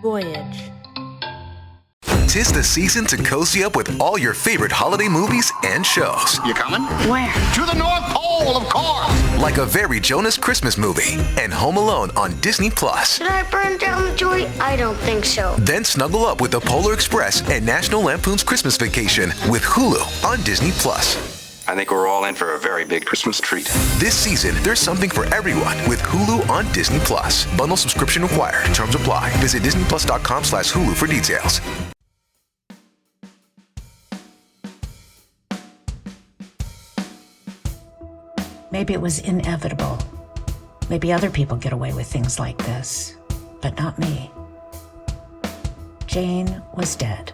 Voyage. 'Tis the season to cozy up with all your favorite holiday movies and shows. You coming? Where? To the North Pole, of course! Like A Very Jonas Christmas Movie and Home Alone on Disney+. Should I burn down the joint? I don't think so. Then snuggle up with The Polar Express and National Lampoon's Christmas Vacation with Hulu on Disney+. I think we're all in for a very big Christmas treat. This season, there's something for everyone with Hulu on Disney+. Bundle subscription required. Terms apply. Visit disneyplus.com/Hulu for details. Maybe it was inevitable. Maybe other people get away with things like this, but not me. Jane was dead,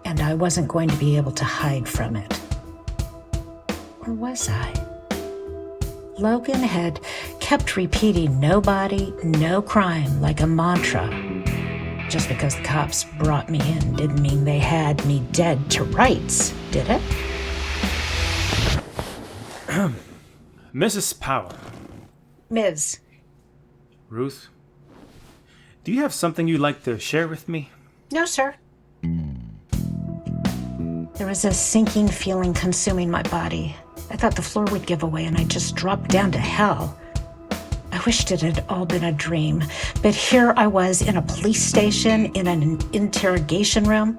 and I wasn't going to be able to hide from it. Or was I? Logan had kept repeating "nobody, no crime" like a mantra. Just because the cops brought me in didn't mean they had me dead to rights, did it? Mrs. Powell. Ms. Ruth, do you have something you'd like to share with me? No, sir. There was a sinking feeling consuming my body. I thought the floor would give away and I just dropped down to hell. I wished it had all been a dream, but here I was in a police station in an interrogation room.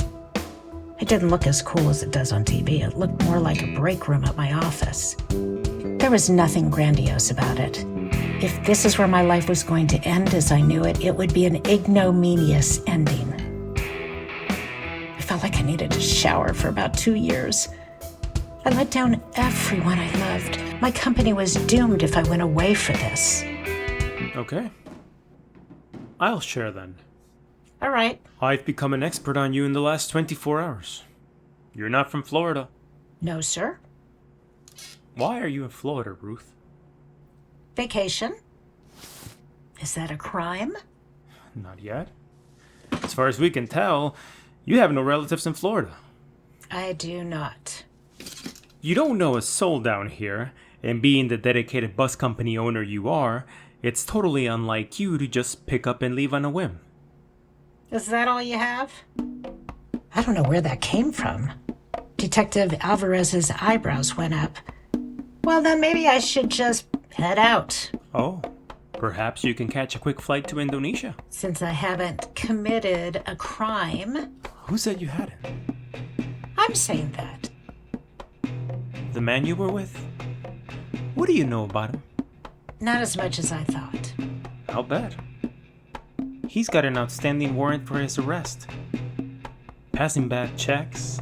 It didn't look as cool as it does on TV. It looked more like a break room at my office. There was nothing grandiose about it. If this is where my life was going to end as I knew it, it would be an ignominious ending. I felt like I needed a shower for about 2 years. I let down everyone I loved. My company was doomed if I went away for this. Okay. I'll share then. All right. I've become an expert on you in the last 24 hours. You're not from Florida. No, sir. Why are you in Florida, Ruth? Vacation. Is that a crime? Not yet. As far as we can tell, you have no relatives in Florida. I do not. You don't know a soul down here, and being the dedicated bus company owner you are, it's totally unlike you to just pick up and leave on a whim. Is that all you have? I don't know where that came from. Detective Alvarez's eyebrows went up. Well, then maybe I should just head out. Oh, perhaps you can catch a quick flight to Indonesia. Since I haven't committed a crime. Who said you hadn't? I'm saying that. The man you were with? What do you know about him? Not as much as I thought. I'll bet. He's got an outstanding warrant for his arrest. Passing bad checks,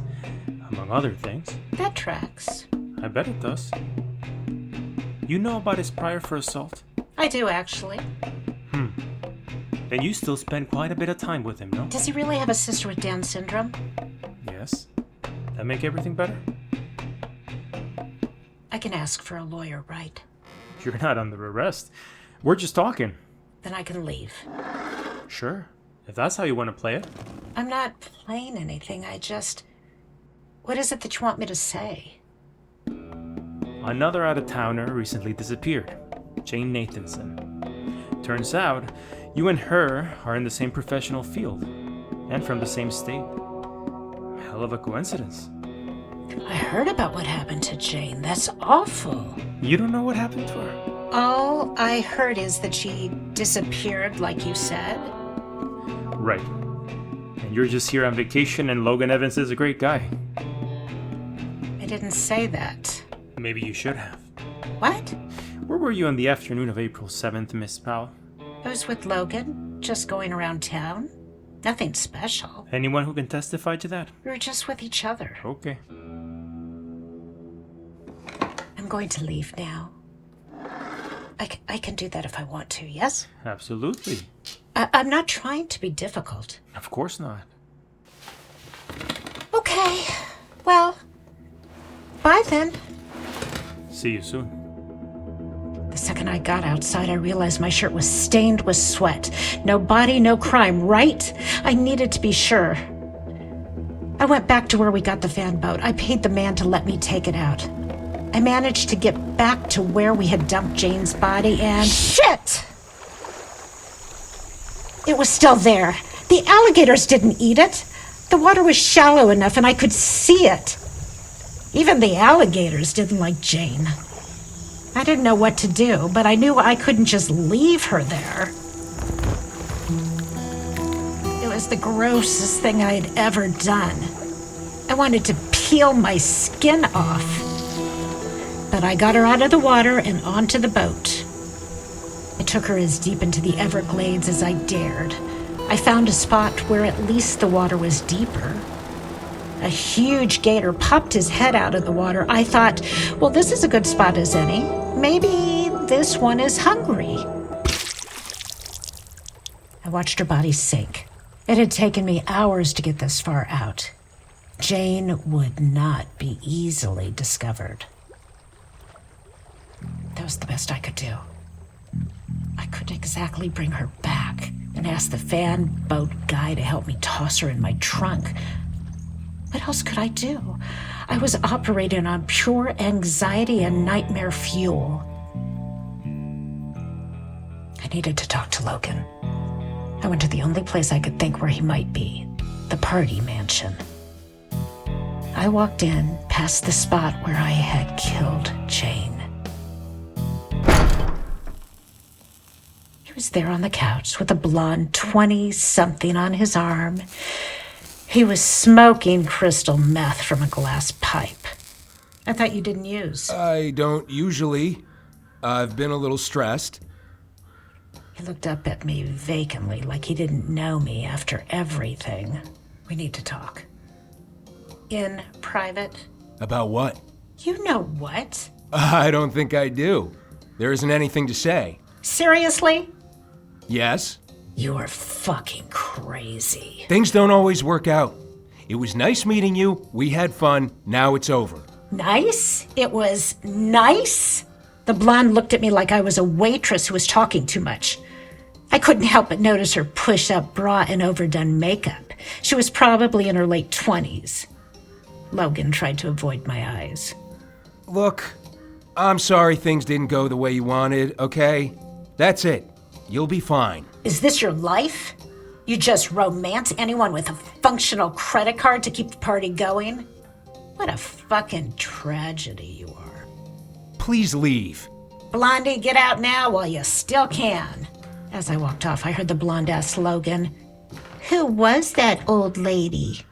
among other things. That tracks. I bet it does. You know about his prior for assault? I do, actually. Then you still spend quite a bit of time with him, no? Does he really have a sister with Down syndrome? Yes. That make everything better? I can ask for a lawyer, right? You're not under arrest. We're just talking. Then I can leave. Sure. If that's how you want to play it. I'm not playing anything. What is it that you want me to say? Another out-of-towner recently disappeared. Jane Nathanson. Turns out, you and her are in the same professional field. And from the same state. Hell of a coincidence. I heard about what happened to Jane. That's awful. You don't know what happened to her? All I heard is that she disappeared, like you said. Right. And you're just here on vacation and Logan Evans is a great guy. I didn't say that. Maybe you should have. What? Where were you on the afternoon of April 7th, Miss Powell? I was with Logan, just going around town. Nothing special. Anyone who can testify to that? We were just with each other. Okay. I'm going to leave now. I can do that if I want to, yes? Absolutely. I'm not trying to be difficult. Of course not. Okay. Well, bye then. See you soon. The second I got outside, I realized my shirt was stained with sweat. No body, no crime, right? I needed to be sure. I went back to where we got the van boat. I paid the man to let me take it out. I managed to get back to where we had dumped Jane's body and... Shit! It was still there. The alligators didn't eat it. The water was shallow enough and I could see it. Even the alligators didn't like Jane. I didn't know what to do, but I knew I couldn't just leave her there. It was the grossest thing I'd ever done. I wanted to peel my skin off. But I got her out of the water and onto the boat. I took her as deep into the Everglades as I dared. I found a spot where at least the water was deeper. A huge gator popped his head out of the water. I thought, well, this is a good spot as any. Maybe this one is hungry. I watched her body sink. It had taken me hours to get this far out. Jane would not be easily discovered. That was the best I could do. I couldn't exactly bring her back and ask the fan boat guy to help me toss her in my trunk. What else could I do? I was operating on pure anxiety and nightmare fuel. I needed to talk to Logan. I went to the only place I could think where he might be, the party mansion. I walked in past the spot where I had killed Jane. He was there on the couch with a blonde 20-something on his arm. He was smoking crystal meth from a glass pipe. I thought you didn't use. I don't usually. I've been a little stressed. He looked up at me vacantly, like he didn't know me after everything. We need to talk. In private? About what? You know what? I don't think I do. There isn't anything to say. Seriously? Yes? You're fucking crazy. Things don't always work out. It was nice meeting you. We had fun. Now it's over. Nice? It was nice? The blonde looked at me like I was a waitress who was talking too much. I couldn't help but notice her push-up bra and overdone makeup. She was probably in her late 20s. Logan tried to avoid my eyes. Look, I'm sorry things didn't go the way you wanted, okay? That's it. You'll be fine. Is this your life? You just romance anyone with a functional credit card to keep the party going? What a fucking tragedy you are. Please leave. Blondie, get out now while you still can. As I walked off, I heard the blonde ask Logan, "Who was that old lady?"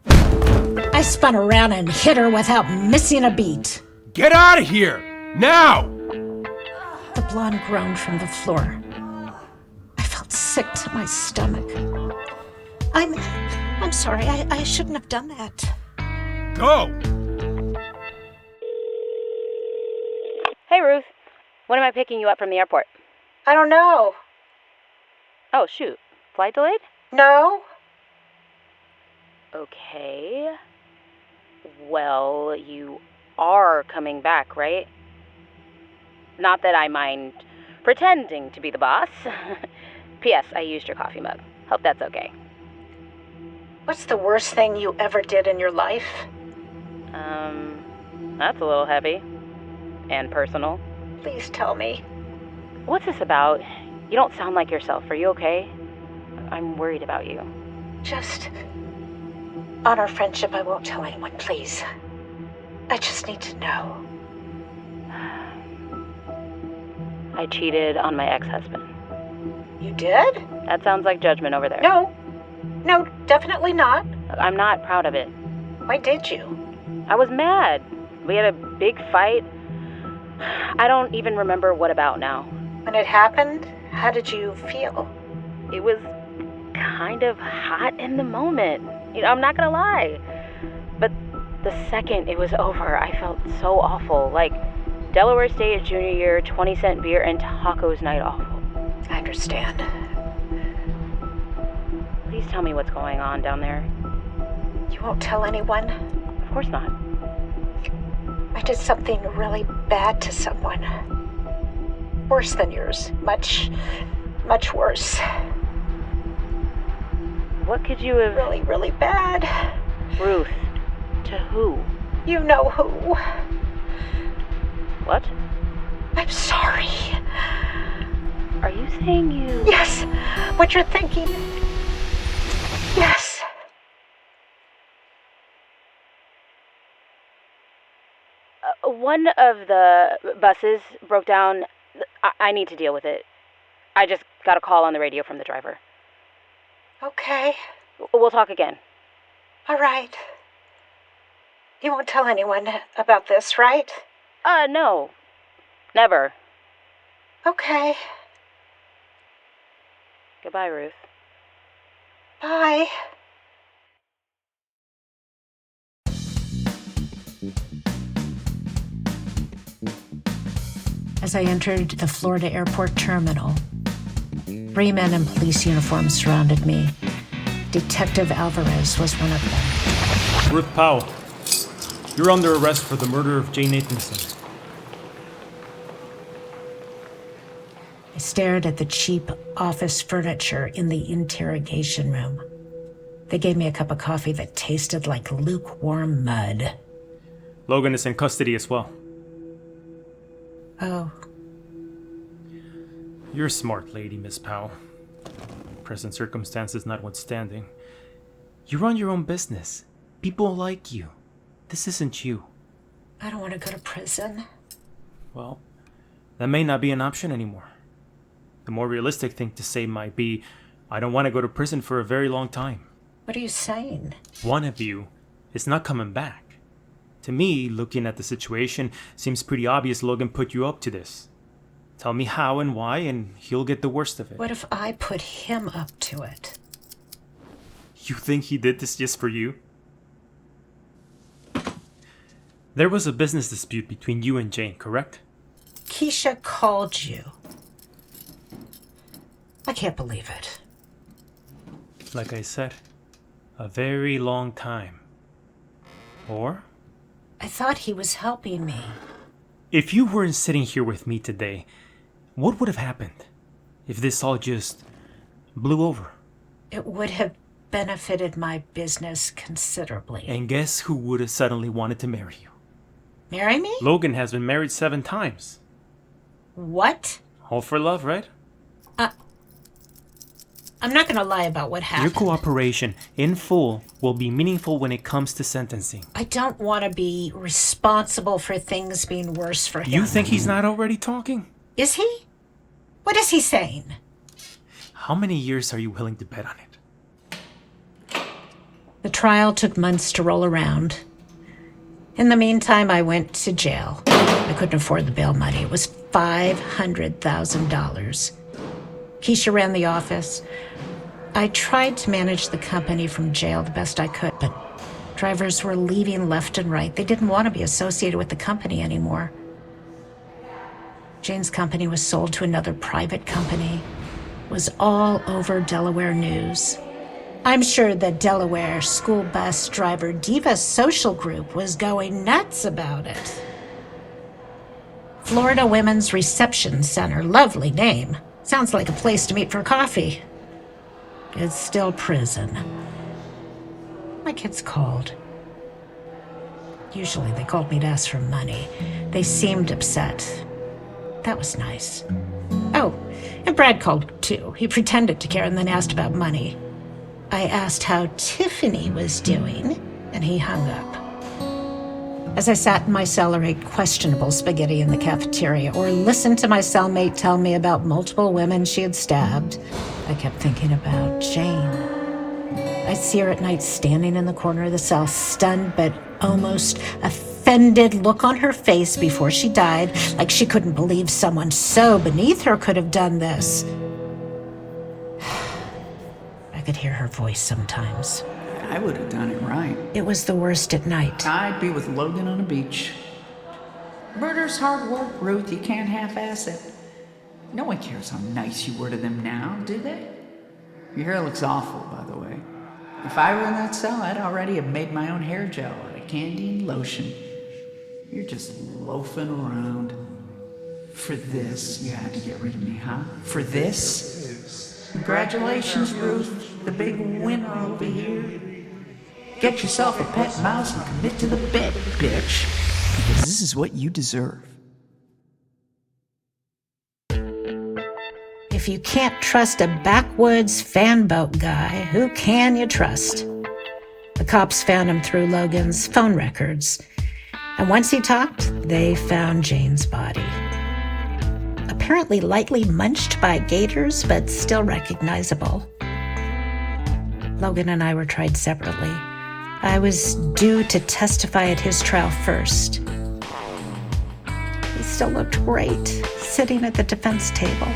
I spun around and hit her without missing a beat. Get out of here! Now! The blonde groaned from the floor. I felt sick to my stomach. I'm sorry. I shouldn't have done that. Go! Hey, Ruth. When am I picking you up from the airport? I don't know. Oh, shoot. Flight delayed? No? Okay. Well, you are coming back, right? Not that I mind pretending to be the boss. P.S. I used your coffee mug. Hope that's okay. What's the worst thing you ever did in your life? That's a little heavy. And personal. Please tell me. What's this about? You don't sound like yourself. Are you okay? I'm worried about you. Just... on our friendship, I won't tell anyone, please. I just need to know. I cheated on my ex-husband. You did? That sounds like judgment over there. No, definitely not. I'm not proud of it. Why did you? I was mad. We had a big fight. I don't even remember what about now. When it happened, how did you feel? It was kind of hot in the moment. You know, I'm not gonna lie. But the second it was over, I felt so awful. Like Delaware State junior year, 20-cent beer and tacos night awful. I understand. Please tell me what's going on down there. You won't tell anyone? Of course not. I did something really bad to someone. Worse than yours. Much worse. What could you have... Really, really bad. Ruth, to who? You know who. What? I'm sorry. Are you saying you... Yes, what you're thinking. Yes. One of the buses broke down. I need to deal with it. I just got a call on the radio from the driver. Okay. We'll talk again. All right. You won't tell anyone about this, right? No. Never. Okay. Goodbye, Ruth. Bye. As I entered the Florida airport terminal, 3 men in police uniforms surrounded me. Detective Alvarez was one of them. Ruth Powell, you're under arrest for the murder of Jane Nathanson. I stared at the cheap office furniture in the interrogation room. They gave me a cup of coffee that tasted like lukewarm mud. Logan is in custody as well. Oh. You're a smart lady, Miss Powell. Present circumstances notwithstanding. You run your own business. People like you. This isn't you. I don't want to go to prison. Well, that may not be an option anymore. The more realistic thing to say might be, I don't want to go to prison for a very long time. What are you saying? One of you is not coming back. To me, looking at the situation, seems pretty obvious Logan put you up to this. Tell me how and why, and he'll get the worst of it. What if I put him up to it? You think he did this just for you? There was a business dispute between you and Jane, correct? Keisha called you. I can't believe it. Like I said, a very long time. Or? I thought he was helping me. If you weren't sitting here with me today, what would have happened if this all just blew over? It would have benefited my business considerably. And guess who would have suddenly wanted to marry you? Marry me? Logan has been married 7 times. What? All for love, right? I'm not going to lie about what happened. Your cooperation, in full, will be meaningful when it comes to sentencing. I don't want to be responsible for things being worse for him. You think he's not already talking? Is he? What is he saying? How many years are you willing to bet on it? The trial took months to roll around. In the meantime, I went to jail. I couldn't afford the bail money. It was $500,000. Keisha ran the office. I tried to manage the company from jail the best I could, but drivers were leaving left and right. They didn't want to be associated with the company anymore. Jane's company was sold to another private company. It was all over Delaware news. I'm sure the Delaware school bus driver diva social group was going nuts about it. Florida Women's Reception Center, lovely name. Sounds like a place to meet for coffee. It's still prison. My kids called. Usually they called me to ask for money. They seemed upset. That was nice. Oh, and Brad called too. He pretended to care and then asked about money. I asked how Tiffany was doing, and he hung up. As I sat in my cell or ate questionable spaghetti in the cafeteria, or listened to my cellmate tell me about multiple women she had stabbed, I kept thinking about Jane. I'd see her at night standing in the corner of the cell, stunned but almost offended look on her face before she died, like she couldn't believe someone so beneath her could have done this. I could hear her voice sometimes. I would have done it right. It was the worst at night. I'd be with Logan on a beach. Murder's hard work, Ruth. You can't half-ass it. No one cares how nice you were to them now, do they? Your hair looks awful, by the way. If I were in that cell, I'd already have made my own hair gel out of candy and lotion. You're just loafing around. For this, you had to get rid of me, huh? For this? Congratulations, Ruth. The big winner over here. Get yourself a pet mouse and commit to the bit, bitch. Because this is what you deserve. If if you can't trust a backwoods fanboat guy, who can you trust? The cops found him through Logan's phone records. And once he talked, they found Jane's body. Apparently lightly munched by gators, but still recognizable. Logan and I were tried separately. I was due to testify at his trial first. He still looked great, sitting at the defense table.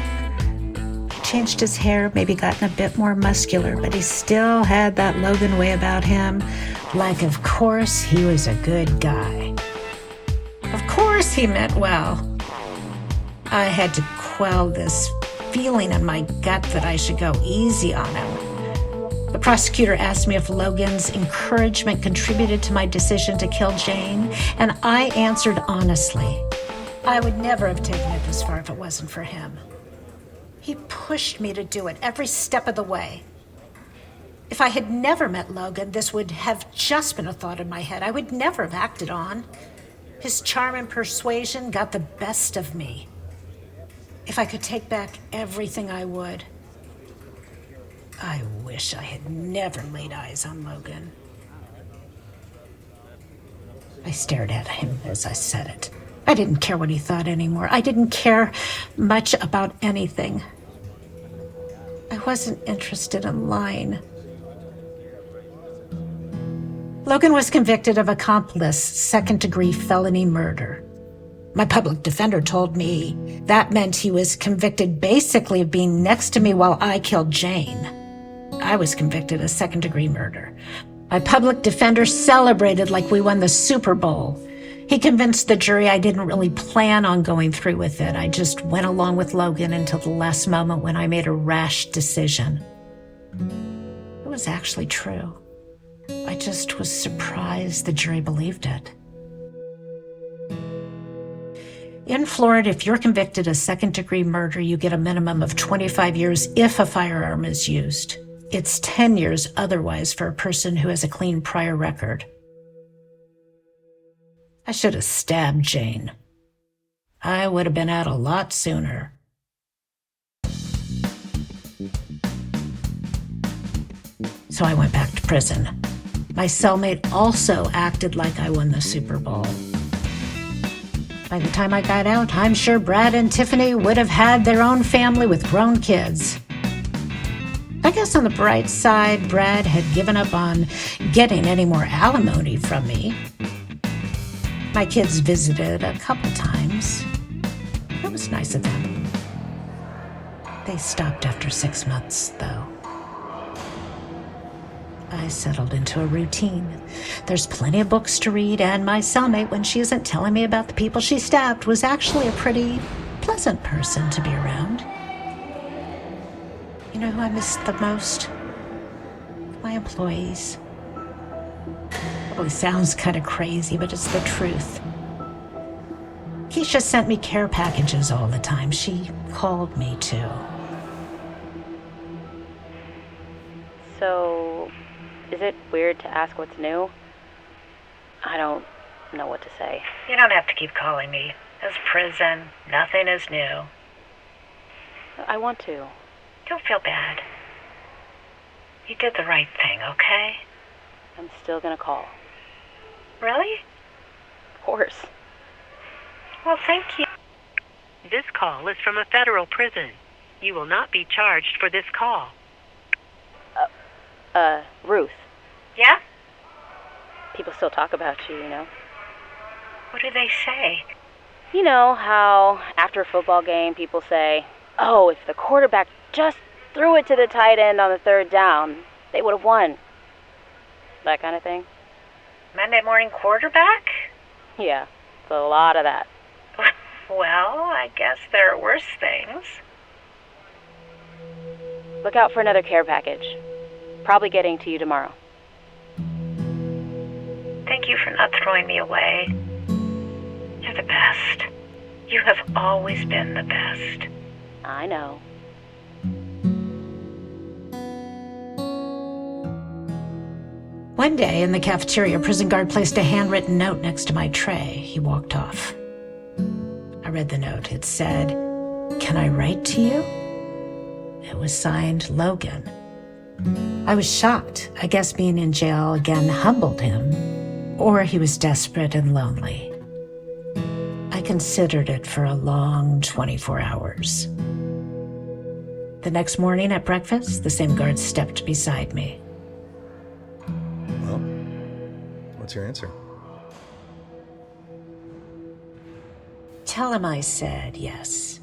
He changed his hair, maybe gotten a bit more muscular, but he still had that Logan way about him. Like, of course, he was a good guy. Of course he meant well. I had to quell this feeling in my gut that I should go easy on him. The prosecutor asked me if Logan's encouragement contributed to my decision to kill Jane, and I answered honestly. I would never have taken it this far if it wasn't for him. He pushed me to do it every step of the way. If I had never met Logan, this would have just been a thought in my head I would never have acted on. His charm and persuasion got the best of me. If I could take back everything, I would. I wish I had never laid eyes on Logan. I stared at him as I said it. I didn't care what he thought anymore. I didn't care much about anything. I wasn't interested in lying. Logan was convicted of accomplice, second-degree felony murder. My public defender told me that meant he was convicted basically of being next to me while I killed Jane. I was convicted of second-degree murder. My public defender celebrated like we won the Super Bowl. He convinced the jury I didn't really plan on going through with it. I just went along with Logan until the last moment when I made a rash decision. It was actually true. I just was surprised the jury believed it. In Florida, if you're convicted of second-degree murder, you get a minimum of 25 years if a firearm is used. It's 10 years otherwise for a person who has a clean prior record. I should have stabbed Jane. I would have been out a lot sooner. So I went back to prison. My cellmate also acted like I won the Super Bowl. By the time I got out, I'm sure Brad and Tiffany would have had their own family with grown kids. I guess on the bright side, Brad had given up on getting any more alimony from me. My kids visited a couple times. It was nice of them. They stopped after 6 months, though. I settled into a routine. There's plenty of books to read, and my cellmate, when she isn't telling me about the people she stabbed, was actually a pretty pleasant person to be around. You know who I missed the most? My employees. Probably sounds kind of crazy, but it's the truth. Keisha sent me care packages all the time. She called me too. So, is it weird to ask what's new? I don't know what to say. You don't have to keep calling me. It's prison. Nothing is new. I want to. Don't feel bad. You did the right thing, okay? I'm still gonna call. Really? Of course. Well, thank you. This call is from a federal prison. You will not be charged for this call. Ruth. Yeah? People still talk about you, you know. What do they say? You know how after a football game people say, oh, if the quarterback just threw it to the tight end on the third down, they would have won. That kind of thing. Monday morning quarterback? Yeah, it's a lot of that. Well, I guess there are worse things. Look out for another care package. Probably getting to you tomorrow. Thank you for not throwing me away. You're the best. You have always been the best. I know. One day in the cafeteria, a prison guard placed a handwritten note next to my tray. He walked off. I read the note. It said, "Can I write to you?" It was signed Logan. I was shocked. I guess being in jail again humbled him, or he was desperate and lonely. I considered it for a long 24 hours. The next morning at breakfast, the same guard stepped beside me. Well, what's your answer? Tell him I said yes.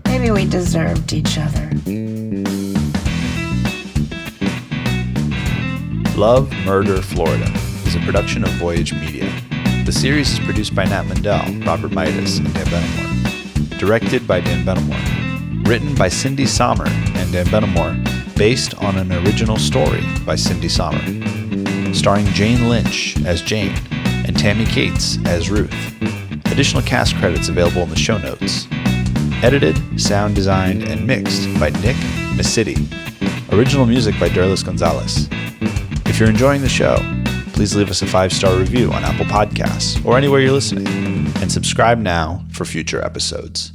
Maybe we deserved each other. Love, Murder, Florida is a production of Voyage Media. The series is produced by Nat Mendel, Robert Midas, and Dan Benamor. Directed by Dan Benamor. Written by Cindy Sommer and Dan Benamor, based on an original story by Cindy Sommer. Starring Jane Lynch as Jane and Tammy Cates as Ruth. Additional cast credits available in the show notes. Edited, sound designed, and mixed by Nick Misitti. Original music by Derlis Gonzalez. If you're enjoying the show, please leave us a 5-star review on Apple Podcasts or anywhere you're listening, and subscribe now for future episodes.